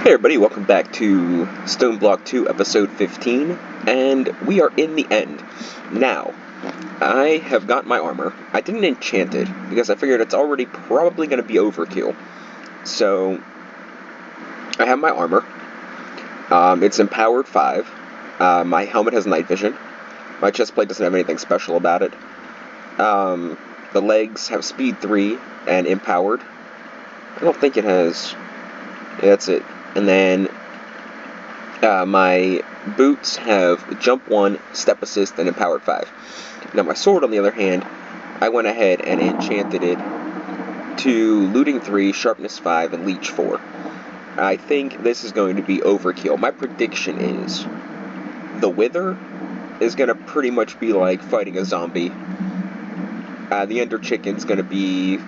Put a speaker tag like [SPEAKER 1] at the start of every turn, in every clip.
[SPEAKER 1] Hey everybody, welcome back to Stone Block 2, episode 15, and we are in the end. Now, I have got my armor. I didn't enchant it, because I figured it's already probably going to be overkill. So, I have my armor. It's empowered 5. My helmet has night vision. My chest plate doesn't have anything special about it. The legs have speed 3 and empowered. I don't think it has... Yeah, that's it. And then my boots have jump 1, step assist, and empowered 5. Now my sword, on the other hand, I went ahead and enchanted it to looting 3, sharpness 5, and leech 4. I think this is going to be overkill. My prediction is the wither is going to pretty much be like fighting a zombie. The ender chicken's going to be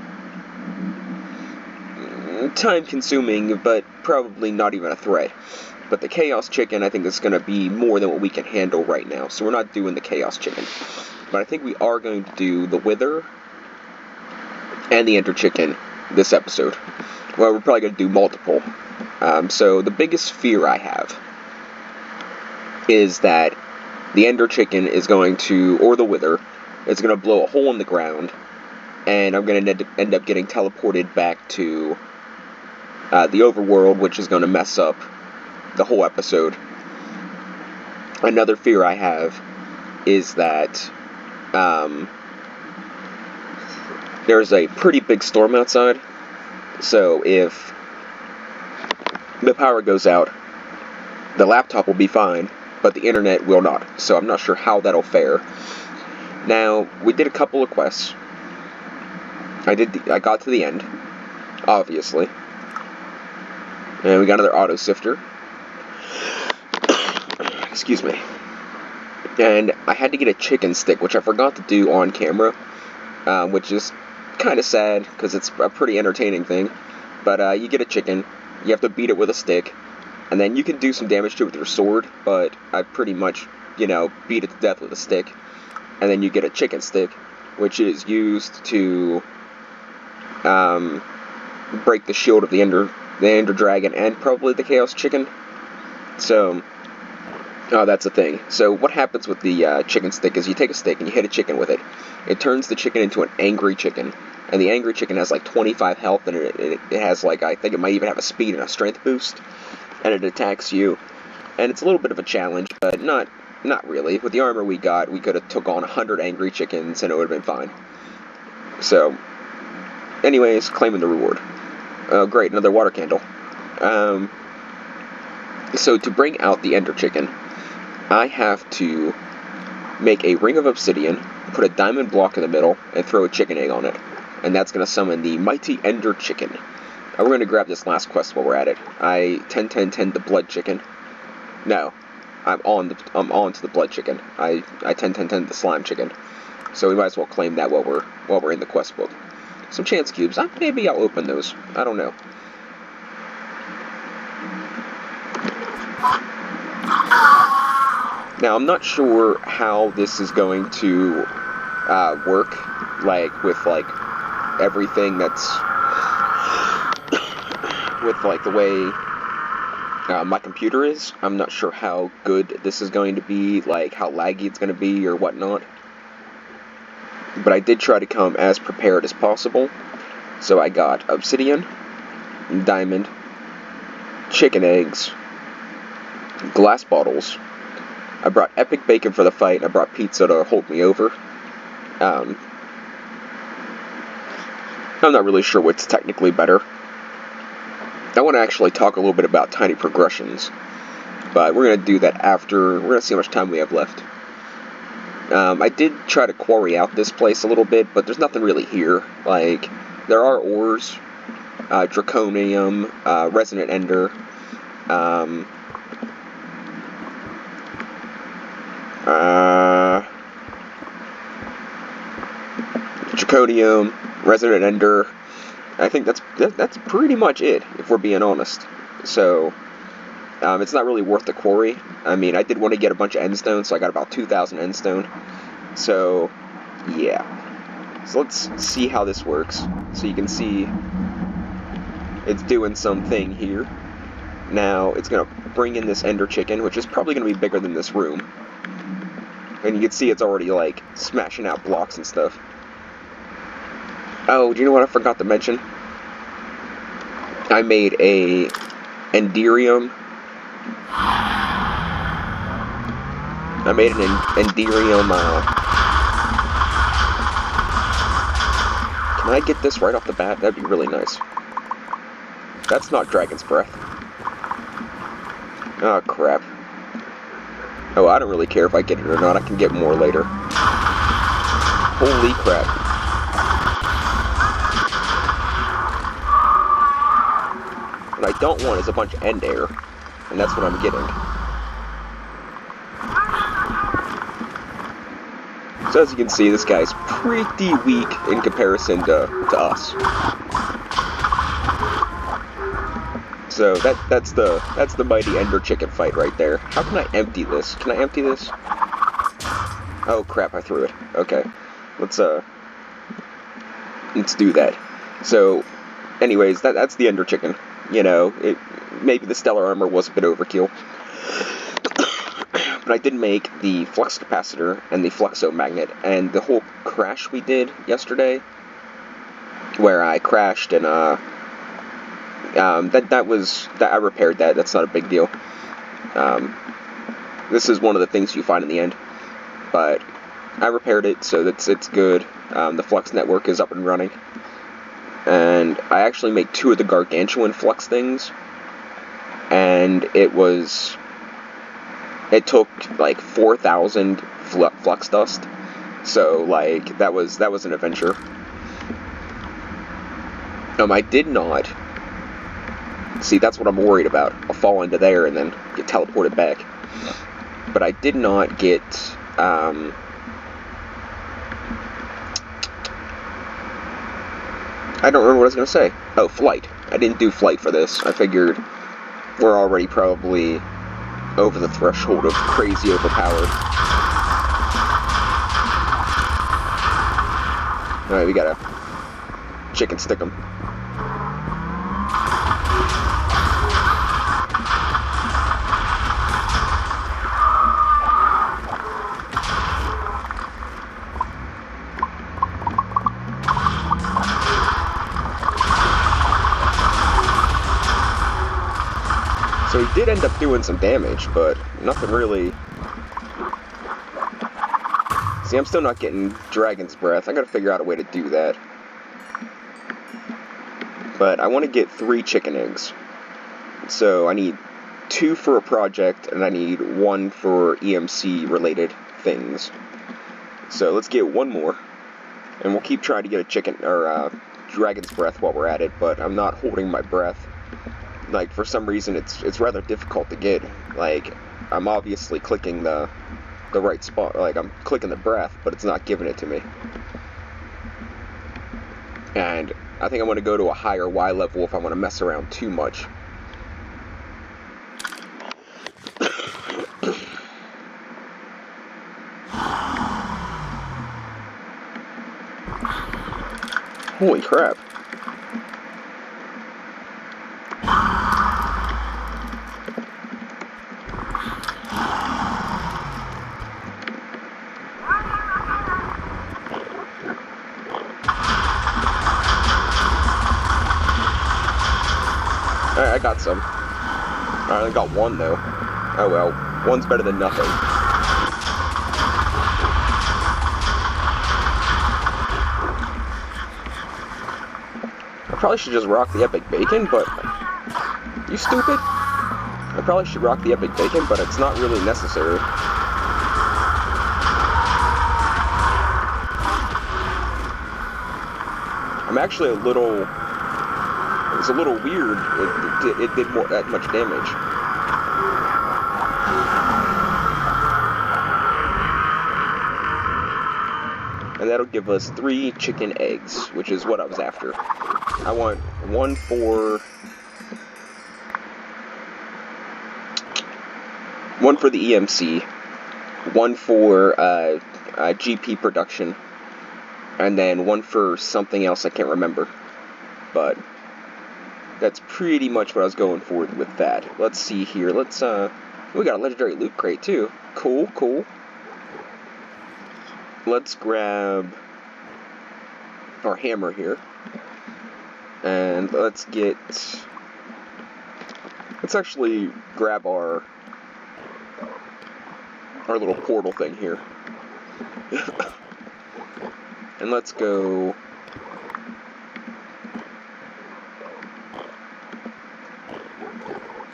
[SPEAKER 1] time-consuming, but probably not even a threat. But the Chaos Chicken, I think, is going to be more than what we can handle right now, so we're not doing the Chaos Chicken. But I think we are going to do the Wither and the Ender Chicken this episode. Well, we're probably going to do multiple. So the biggest fear I have is that the Ender Chicken is going to, or the Wither, is going to blow a hole in the ground, and I'm going to end up getting teleported back to the overworld, which is going to mess up the whole episode. Another fear I have is that there's a pretty big storm outside, so if the power goes out, the laptop will be fine, but the internet will not, so I'm not sure how that'll fare. Now, we did a couple of quests. I got to the end, obviously. And we got another auto sifter. Excuse me. And I had to get a chicken stick, which I forgot to do on camera, which is kind of sad, because it's a pretty entertaining thing. But you get a chicken, you have to beat it with a stick, and then you can do some damage to it with your sword, but I pretty much, beat it to death with a stick. And then you get a chicken stick, which is used to break the shield of the Ender Dragon and probably the Chaos Chicken. So, that's a thing. So what happens with the chicken stick is you take a stick and you hit a chicken with it. It turns the chicken into an angry chicken. And the angry chicken has like 25 health, and it has like, I think it might even have a speed and a strength boost. And it attacks you. And it's a little bit of a challenge, but not really. With the armor we got, we could have took on 100 angry chickens and it would have been fine. So, anyways, claiming the reward. Oh, great, another water candle. So to bring out the Ender Chicken, I have to make a ring of obsidian, put a diamond block in the middle, and throw a chicken egg on it. And that's going to summon the mighty Ender Chicken. We're going to grab this last quest while we're at it. I 10-10-10 the blood chicken. No, I'm on to the blood chicken. I 10-10-10 the slime chicken. So we might as well claim that while we're in the quest book. Some chance cubes. Maybe I'll open those. I don't know. Now, I'm not sure how this is going to work, like, with, like, everything that's... with, like, the way my computer is. I'm not sure how good this is going to be, like, how laggy it's going to be or whatnot. But I did try to come as prepared as possible. So I got obsidian, diamond, chicken eggs, glass bottles. I brought epic bacon for the fight, and I brought pizza to hold me over. I'm not really sure what's technically better. I want to actually talk a little bit about tiny progressions, but we're going to do that after. We're going to see how much time we have left. I did try to quarry out this place a little bit, but there's nothing really here. Like, there are ores, draconium, resonant ender, draconium, resonant ender. I think that's pretty much it, if we're being honest. So, it's not really worth the quarry. I mean, I did want to get a bunch of endstone, so I got about 2,000 endstone. So, yeah. So let's see how this works. So you can see it's doing something here. Now, it's going to bring in this ender chicken, which is probably going to be bigger than this room. And you can see it's already, like, smashing out blocks and stuff. Oh, do you know what I forgot to mention? I made a Enderium. I made an Enderium, Can I get this right off the bat? That'd be really nice. That's not Dragon's Breath. Oh, crap. Oh, I don't really care if I get it or not. I can get more later. Holy crap. What I don't want is a bunch of end air. And that's what I'm getting. So as you can see, this guy's pretty weak in comparison to us. So that's the mighty ender chicken fight right there. How can I empty this? Can I empty this? Oh crap, I threw it. Okay. Let's do that. So anyways, that's the ender chicken. You know, maybe the stellar armor was a bit overkill. But I did make the flux capacitor and the fluxo magnet, and the whole crash we did yesterday, where I crashed and that I repaired that. That's not a big deal. This is one of the things you find in the end, but I repaired it, so it's good. The flux network is up and running, and I actually made 2 of the gargantuan flux things, and it took like 4,000 flux dust, so like that was an adventure. I did not. See, that's what I'm worried about. I'll fall into there and then get teleported back. But I did not get, I don't remember what I was going to say. Oh, flight. I didn't do flight for this. I figured we're already probably over the threshold of crazy overpowered. Alright, we gotta chicken stick them. So he did end up doing some damage, but nothing really. See, I'm still not getting Dragon's Breath. I gotta figure out a way to do that. But I want to get 3 chicken eggs. So I need 2 for a project, and I need 1 for EMC related things. So let's get 1 more, and we'll keep trying to get a chicken or Dragon's Breath while we're at it. But I'm not holding my breath. Like, for some reason, it's rather difficult to get. Like, I'm obviously clicking the right spot. Like, I'm clicking the breath, but it's not giving it to me. And I think I want to go to a higher Y level if I want to mess around too much. Holy crap. Alright, I got some. I only got 1 though. Oh well, 1's better than nothing. I probably should just rock the epic bacon, but... You stupid? I probably should rock the epic bacon, but it's not really necessary. I'm actually a little... It was a little weird. It did that much damage. And that'll give us 3 chicken eggs, which is what I was after. I want 1 for the EMC, 1 for GP production, and then 1 for something else I can't remember. But That's pretty much what I was going for with that. Let's see here. Let's, we got a legendary loot crate, too. Cool, cool. Let's grab our hammer here. And let's actually grab our little portal thing here. And let's go...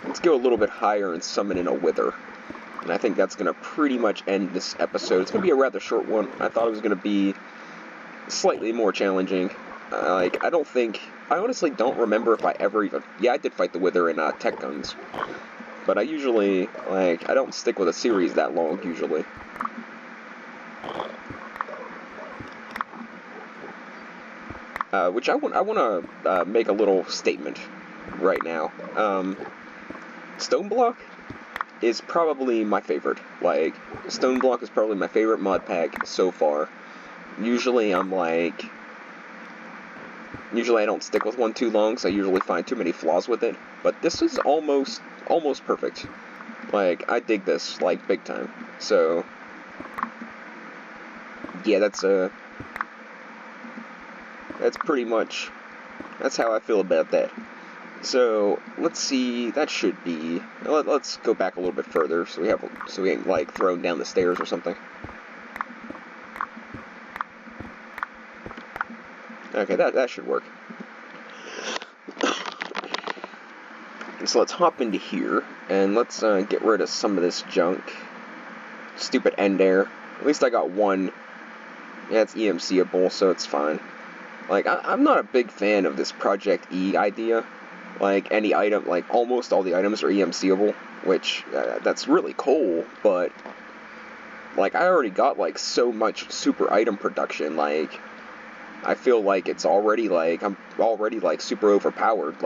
[SPEAKER 1] Let's go a little bit higher and summon in a wither. And I think that's going to pretty much end this episode. It's going to be a rather short one. I thought it was going to be slightly more challenging. I honestly don't remember if I ever even... Yeah, I did fight the wither in Tech Guns. But I usually, I don't stick with a series that long, usually. Which I want to make a little statement right now. Stoneblock is probably my favorite. Stoneblock is probably my favorite mod pack so far. Usually I don't stick with one too long, so I usually find too many flaws with it. But this is almost perfect. I dig this, big time. So, yeah, that's pretty much, that's how I feel about that. So, let's see, that should be, let's go back a little bit further, so we ain't, thrown down the stairs or something. Okay, that should work. So let's hop into here, and let's get rid of some of this junk. Stupid end air. At least I got one. Yeah, it's EMCable, so it's fine. I'm not a big fan of this Project E idea. Any item, almost all the items are EMCable, which, that's really cool, but, I already got, so much super item production, I feel like it's already, I'm already, super overpowered,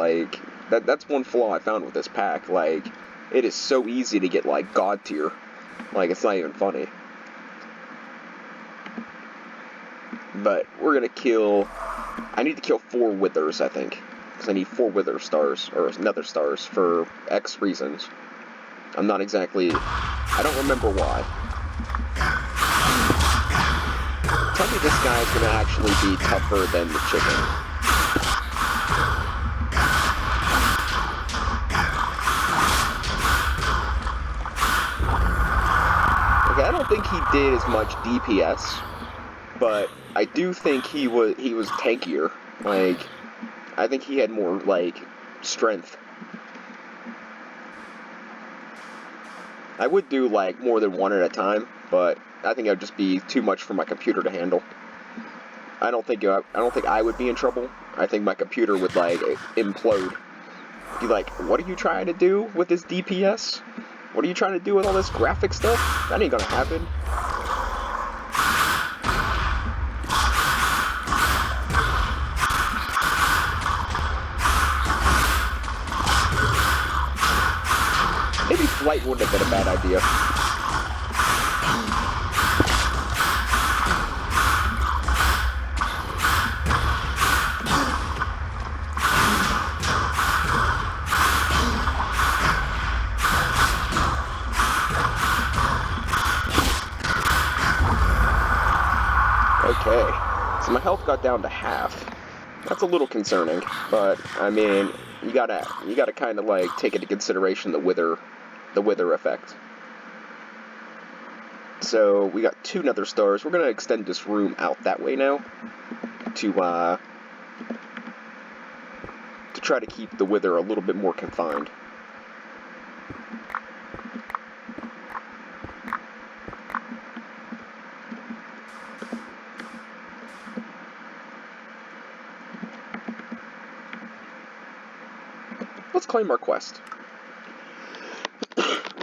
[SPEAKER 1] that's one flaw I found with this pack, it is so easy to get, God tier, it's not even funny. But, we're gonna I need to kill 4 withers, I think. Because I need 4 wither stars, or nether stars, for X reasons. I'm not exactly... I don't remember why. Tell me this guy's gonna actually be tougher than the chicken. Okay, I don't think he did as much DPS, but I do think he was tankier. I think he had more, strength. I would do, more than one at a time, but I think it would just be too much for my computer to handle. I don't think I would be in trouble. I think my computer would, implode. Be like, what are you trying to do with this DPS? What are you trying to do with all this graphic stuff? That ain't gonna happen. Maybe flight wouldn't have been a bad idea. Okay, so my health got down to half. That's a little concerning, but I mean, you gotta kind of take into consideration the wither effect. So we got 2 nether stars. We're gonna extend this room out that way now to try to keep the wither a little bit more confined. Let's claim our quest.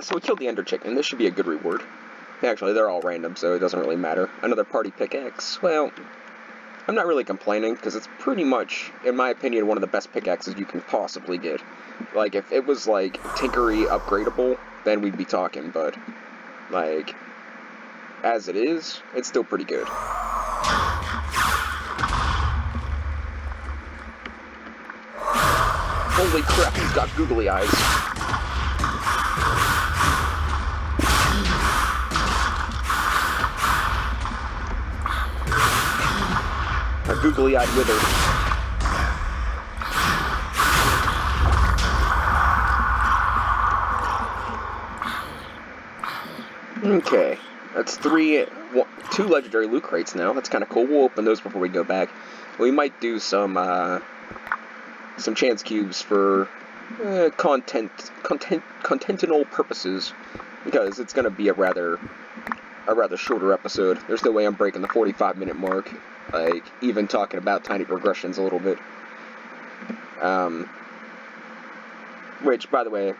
[SPEAKER 1] So we killed the ender chicken. This should be a good reward. Actually, they're all random, so it doesn't really matter. Another party pickaxe. Well, I'm not really complaining, because it's pretty much, in my opinion, one of the best pickaxes you can possibly get. If it was, tinkery upgradable, then we'd be talking, but, as it is, it's still pretty good. Holy crap, he's got googly eyes. A googly-eyed wither. Okay, that's two legendary loot crates now. That's kind of cool. We'll open those before we go back. We might do some chance cubes for contentional purposes, because it's going to be a rather shorter episode. There's no way I'm breaking the 45-minute mark, like, even talking about tiny progressions a little bit. Which, by the way,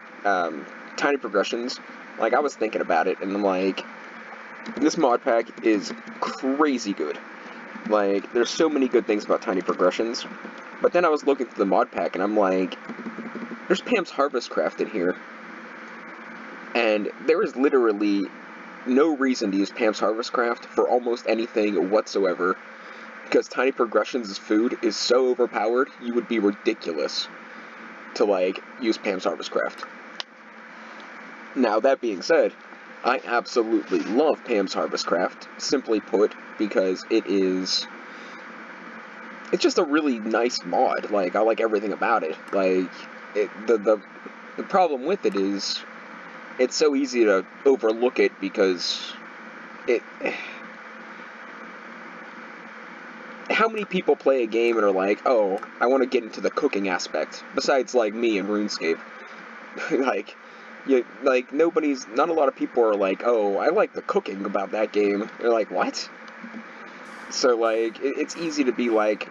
[SPEAKER 1] tiny progressions, like, I was thinking about it, and I'm like, this mod pack is crazy good. Like, there's so many good things about tiny progressions. But then I was looking through the mod pack, and I'm like, there's Pam's Harvest Craft in here. And there is literally no reason to use Pam's Harvest Craft for almost anything whatsoever. Because tiny progressions' food is so overpowered, you would be ridiculous to, like, use Pam's Harvest Craft. Now, that being said, I absolutely love Pam's Harvest Craft, simply put, because it's just a really nice mod. Like, I like everything about it. Like, the problem with it is, it's so easy to overlook it because how many people play a game and are like, oh, I want to get into the cooking aspect, besides, like, me and RuneScape. Not a lot of people are like, oh, I like the cooking about that game. They're like, what? So, like, it's easy to be like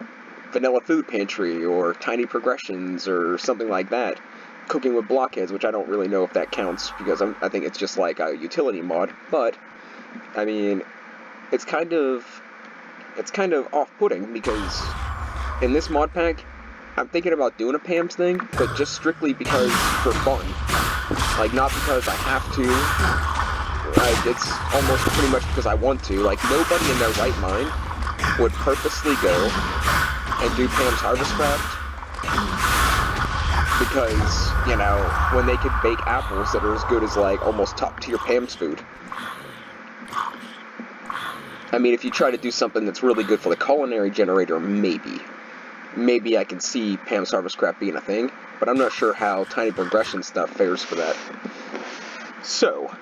[SPEAKER 1] Vanilla Food Pantry or Tiny Progressions or something like that. Cooking with Blockheads, which I don't really know if that counts, because I think it's just like a utility mod. But, I mean, it's kind of off-putting, because in this mod pack, I'm thinking about doing a Pam's thing, but just strictly because for fun. Like, not because I have to. Like, it's almost pretty much because I want to. Like, nobody in their right mind would purposely go and do Pam's Harvest Craft because, you know, when they could bake apples that are as good as, like, almost top-tier Pam's food. I mean, if you try to do something that's really good for the culinary generator, maybe I can see Pam's Harvest Craft being a thing, but I'm not sure how Tiny Progression stuff fares for that. So,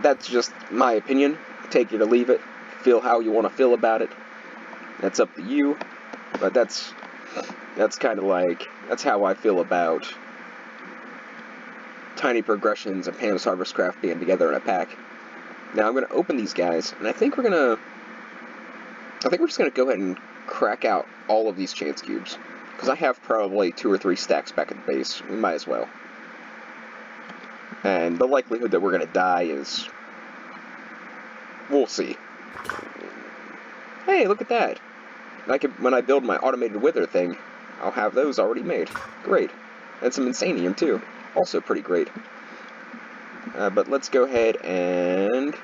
[SPEAKER 1] that's just my opinion. Take it or leave it. Feel how you want to feel about it. That's up to you. But that's kind of like, that's how I feel about Tiny Progressions and Pam's Harvest Craft being together in a pack. Now I'm going to open these guys, and I think we're just going to go ahead and crack out all of these chance cubes, because I have probably 2 or 3 stacks back at the base. We might as well. And the likelihood that we're going to die is, we'll see. Hey, look at that. When I build my automated wither thing, I'll have those already made. Great. And some Insanium too. Also pretty great. But let's go ahead and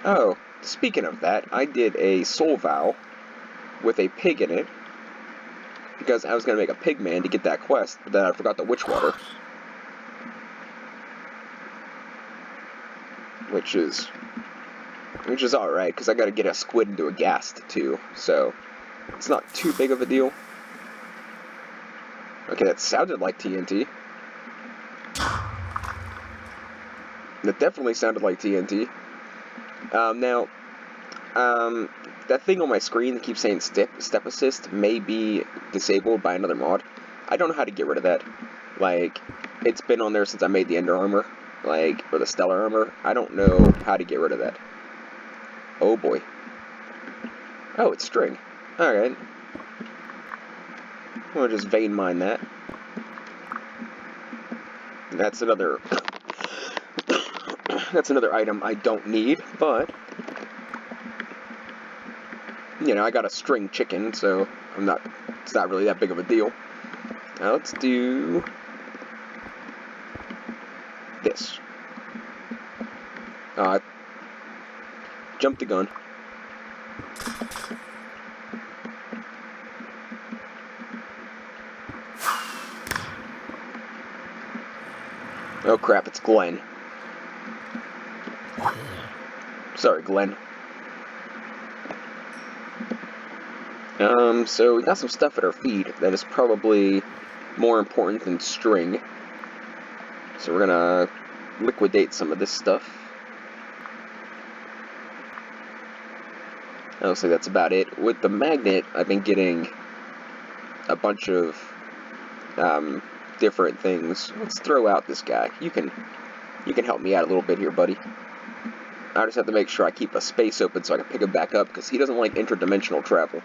[SPEAKER 1] oh, speaking of that, I did a soul vow with a pig in it, because I was going to make a pig man to get that quest, but then I forgot the witch water. Which is alright, because I got to get a squid into a ghast too, so it's not too big of a deal. Okay, that sounded like TNT. That definitely sounded like TNT. That thing on my screen that keeps saying step assist may be disabled by another mod. I don't know how to get rid of that. Like, it's been on there since I made the Ender Armor, like, or the Stellar Armor. I don't know how to get rid of that. Oh boy. Oh, it's string. Alright. We'll just vein mine that. That's another item I don't need, but you know, I got a string chicken, so it's not really that big of a deal. Now let's do this. Jumped the gun. Oh crap, it's Glenn. Sorry, Glenn. So we got some stuff at our feet that is probably more important than string. So we're gonna liquidate some of this stuff. Honestly, that's about it. With the magnet, I've been getting a bunch of different things. Let's throw out this guy. You can help me out a little bit here, buddy. I just have to make sure I keep a space open so I can pick him back up, because he doesn't like interdimensional travel.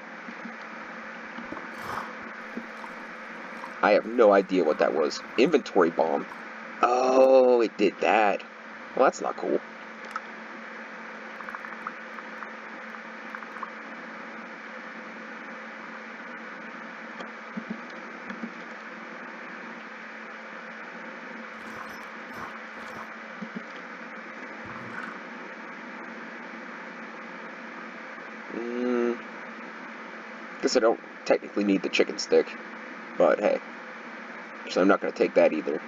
[SPEAKER 1] I have no idea what that was. Inventory bomb. Oh, it did that. Well, that's not cool. Guess I don't technically need the chicken stick, but hey. So I'm not going to take that either.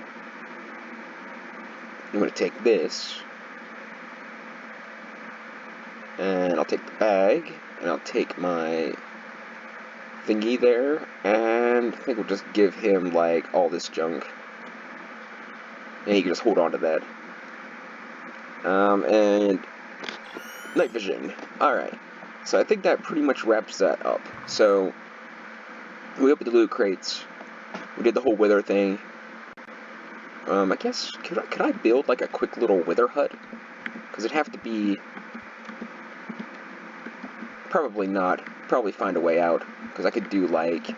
[SPEAKER 1] I'm going to take this, and I'll take the bag, and I'll take my thingy there, and I think we'll just give him, like, all this junk. And he can just hold on to that. And night vision. Alright. So I think that pretty much wraps that up. So we opened the loot crates. We did the whole wither thing. I guess, could I build like a quick little wither hut? Because it'd have to be... Probably not. Probably find a way out. Because I could do like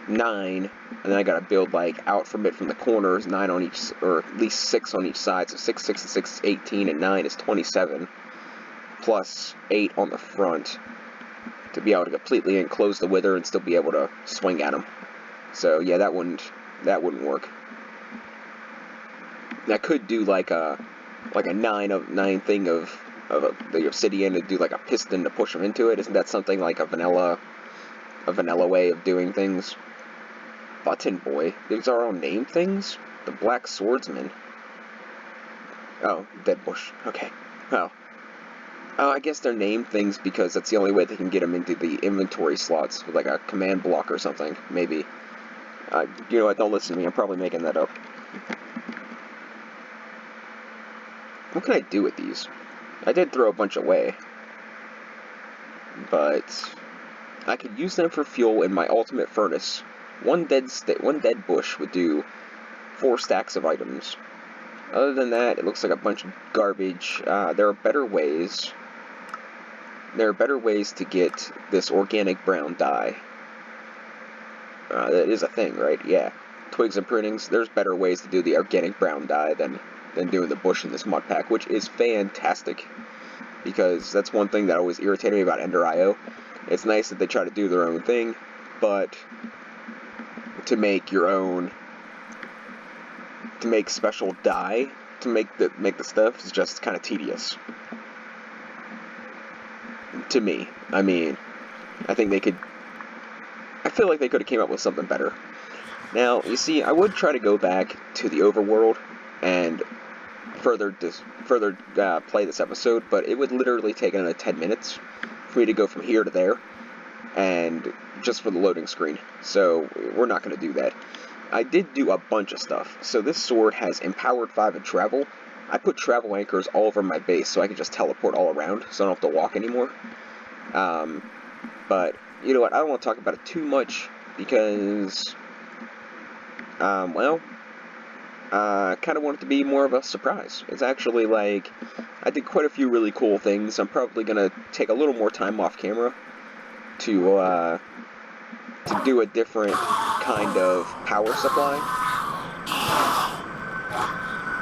[SPEAKER 1] 9, and then I gotta build like out from it from the corners, 9 on each, or at least 6 on each side. So 6, 6, and 6 is 18, and 9 is 27. Plus 8 on the front. To be able to completely enclose the wither and still be able to swing at him. So yeah, that wouldn't work. I could do like a 9 thing of the obsidian and do like a piston to push him into it. Isn't that something like a vanilla way of doing things? Button boy. These are all name things? The black swordsman. Oh, dead bush. Okay. Well. I guess they're named things because that's the only way they can get them into the inventory slots with like a command block or something, maybe. You know what, don't listen to me, I'm probably making that up. What can I do with these? I did throw a bunch away. But I could use them for fuel in my ultimate furnace. One dead bush would do 4 stacks of items. Other than that, it looks like a bunch of garbage. There are better ways. There are better ways to get this organic brown dye. That is a thing, right? Yeah. Twigs and prunings, there's better ways to do the organic brown dye than doing the bush in this mod pack, which is fantastic. Because that's one thing that always irritated me about Ender.io. It's nice that they try to do their own thing, but to make your own, to make special dye, to make the stuff is just kind of tedious. To me. I mean, I think they could... I feel like they could have came up with something better. Now, you see, I would try to go back to the overworld and further play this episode, but it would literally take another 10 minutes for me to go from here to there, and just for the loading screen. So, we're not going to do that. I did do a bunch of stuff. So this sword has Empowered 5 and Travel. I put travel anchors all over my base so I can just teleport all around, so I don't have to walk anymore. But, you know what, I don't want to talk about it too much, because, well, I kind of want it to be more of a surprise. It's actually, like, I did quite a few really cool things. I'm probably going to take a little more time off camera to do a different kind of power supply.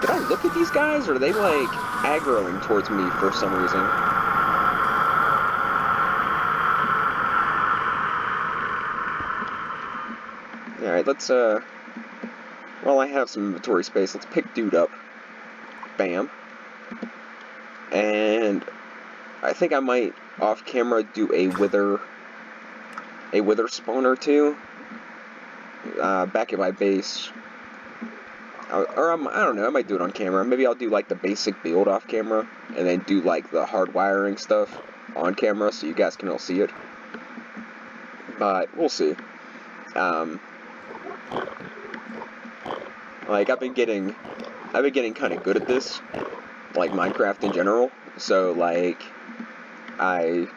[SPEAKER 1] Did I look at these guys, or are they, like, aggroing towards me for some reason? Alright, let's, while I have some inventory space, let's pick dude up. Bam. And I think I might, off camera, do a wither spawn or two. Back at my base. I don't know, I might do it on camera. Maybe I'll do like the basic build off camera, and then do like the hardwiring stuff on camera so you guys can all see it. But we'll see. Like I've been getting kind of good at this, like Minecraft in general. So like I'm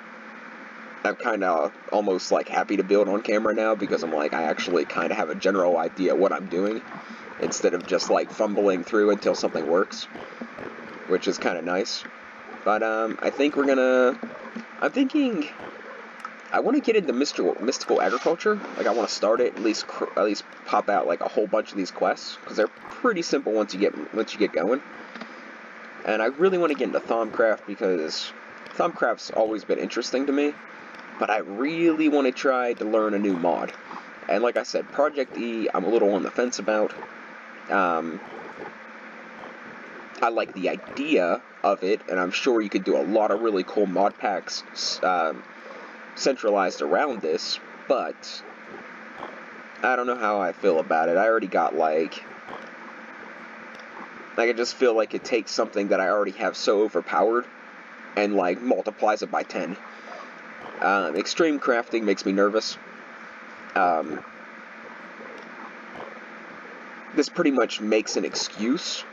[SPEAKER 1] kind of almost like happy to build on camera now, because I'm like I actually kind of have a general idea what I'm doing, instead of just like fumbling through until something works, which is kind of nice. But I think I'm thinking I want to get into mystical agriculture. Like I want to start it, at least pop out like a whole bunch of these quests, because they're pretty simple once you get going. And I really want to get into Thaumcraft, because Thaumcraft's always been interesting to me, but I really want to try to learn a new mod. And like I said, Project E, I'm a little on the fence about. I like the idea of it, and I'm sure you could do a lot of really cool mod packs centralized around this, but I don't know how I feel about it. I already got like I just feel like it takes something that I already have so overpowered and like multiplies it by 10. Extreme crafting makes me nervous. This pretty much makes an excuse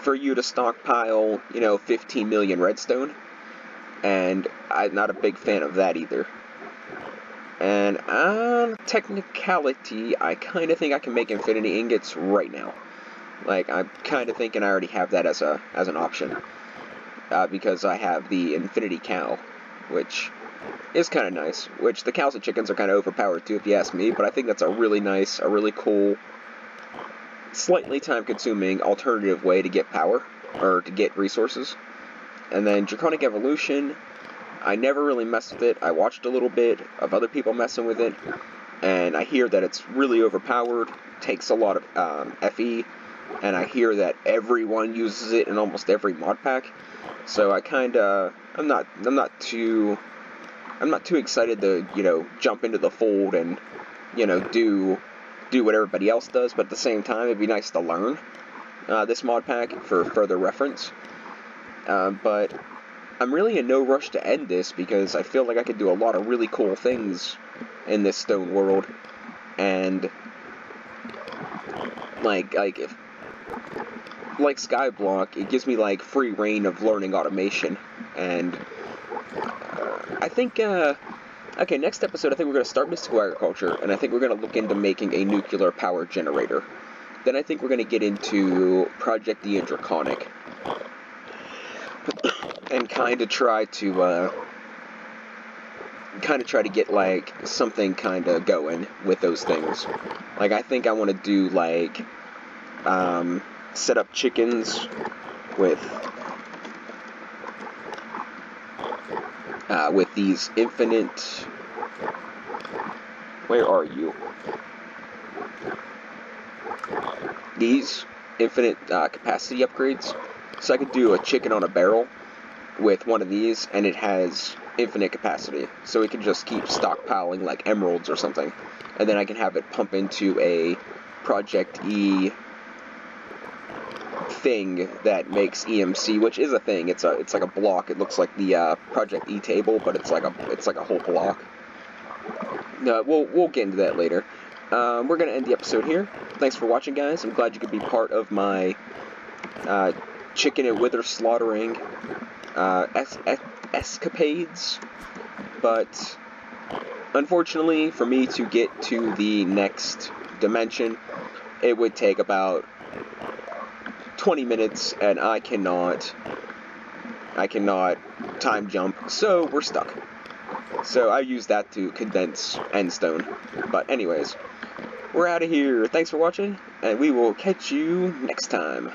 [SPEAKER 1] for you to stockpile, 15 million redstone, and I'm not a big fan of that either. And on technicality, I kind of think I can make infinity ingots right now. Like, I'm kind of thinking I already have that as an option, because I have the infinity cow, which is kind of nice. Which the cows and chickens are kind of overpowered too, if you ask me, but I think that's a really nice, a really cool, slightly time-consuming alternative way to get power, or to get resources. And then Draconic Evolution, I never really messed with it. I watched a little bit of other people messing with it, and I hear that it's really overpowered, takes a lot of FE, and I hear that everyone uses it in almost every mod pack. So I'm not too excited to, jump into the fold and, do what everybody else does, but at the same time, it'd be nice to learn this mod pack for further reference. But I'm really in no rush to end this, because I feel like I could do a lot of really cool things in this stone world, and like Skyblock, it gives me like free reign of learning automation, and I think okay, next episode I think we're going to start Mystical Agriculture, and I think we're going to look into making a nuclear power generator. Then I think we're going to get into Project E and Draconic, and kind of try to get like something kind of going with those things. Like I think I want to do like set up chickens with these infinite. Where are you? These infinite capacity upgrades. So I could do a chicken on a barrel with one of these, and it has infinite capacity. So we can just keep stockpiling like emeralds or something, and then I can have it pump into a Project E thing that makes EMC, which is a thing. It's like a block. It looks like the Project E table, but it's like a whole block. We'll get into that later. We're gonna end the episode here. Thanks for watching, guys. I'm glad you could be part of my chicken and wither slaughtering escapades. But unfortunately, for me to get to the next dimension, it would take about 20 minutes, and I cannot time jump, so we're stuck. So I use that to condense Endstone. But anyways, we're out of here. Thanks for watching, and we will catch you next time.